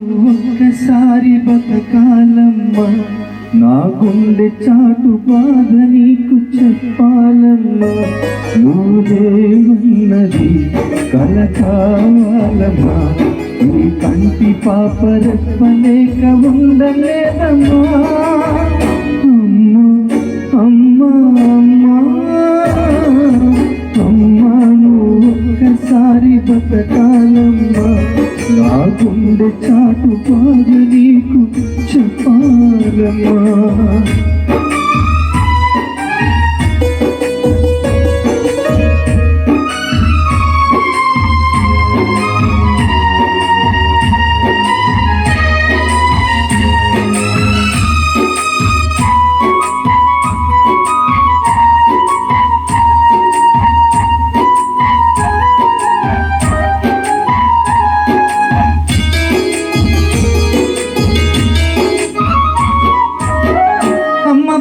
ఒక్కసారి బతకాలమ్మా, నా గుండె చాటు బాధ నీకు చెప్పాలమ్మా. నువ్వేమన్నది కల కావాలమ్మా, నీ కంటి పాప రెప్పలేక ఉండలేదమ్మా. అమ్మా అమ్మా అమ్మా, నువ్వు ఒక్కసారి బతకాలమ్మా, నా గుండె చాటు బాధ నీకు చెప్పాలమ్మా.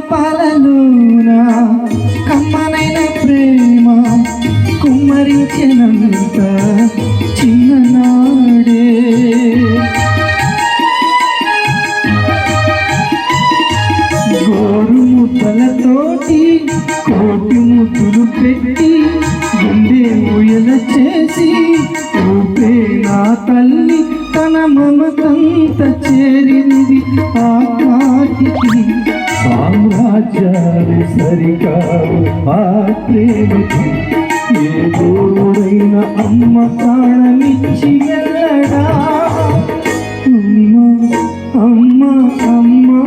పాలలోన కమ్మనైన ప్రేమ కుమ్మరించినంత చిన్ననాడే, గోరు ముద్దలతోటి కోటి ముద్దులు పెట్టి గుండె ముయల చేసి ఊపే నా తల్లి తన మమతంత చేరింది ఆ కాటికి. సామ్రాజ్యాలు సరికావు ఆ ప్రేమకి, ఏ దూరైన అమ్మ ప్రాణమిచ్చి వెళ్ళడా. అమ్మా అమ్మా అమ్మా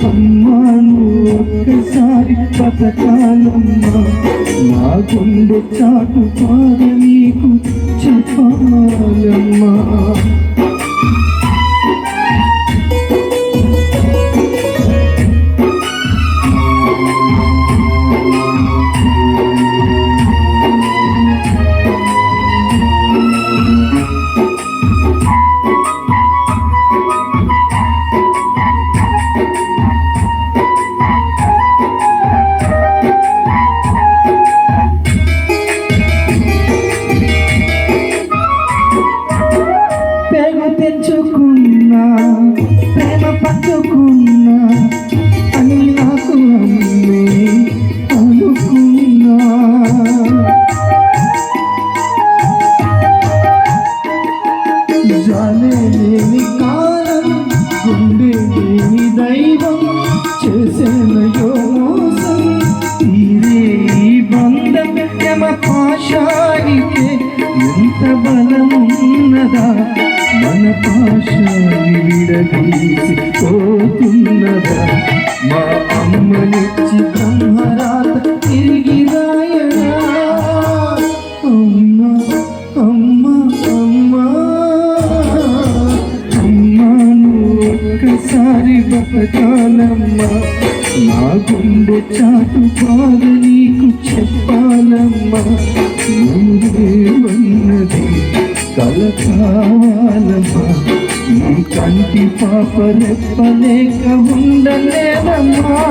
అమ్మా, నువ్వు ఒక్కసారి బతకాలమ్మా, నా గుండె చాటు బాధ నీకు చెప్పాలమ్మా. తెంచుకున్నా ప్రేమ పంచుకున్నా అని నాకు అమ్మే అనుకున్నా. జాలే లేని కాలం, గుండె లేని దైవం, చేసేనయో మోసం తీరే ఈ బంధం. యమ పాశానికే ఎంత బలమున్నదా, మన పాశాన్ని విడదీసి పోతున్నదా. మా అమ్మనిచ్చి బ్రహ్మరాత తిరిగి రాయడా. అమ్మా అమ్మా అమ్మా అమ్మా, నువ్వు ఒక్కసారి బతకాలమ్మా, నా గుండె చాటు బాధ నీకు చెప్పాలమ్మా. నువ్వేమన్నది కల కావాలమ్మా, నీ కంటి పాప రెప్పలేక ఉండలేదమ్మా.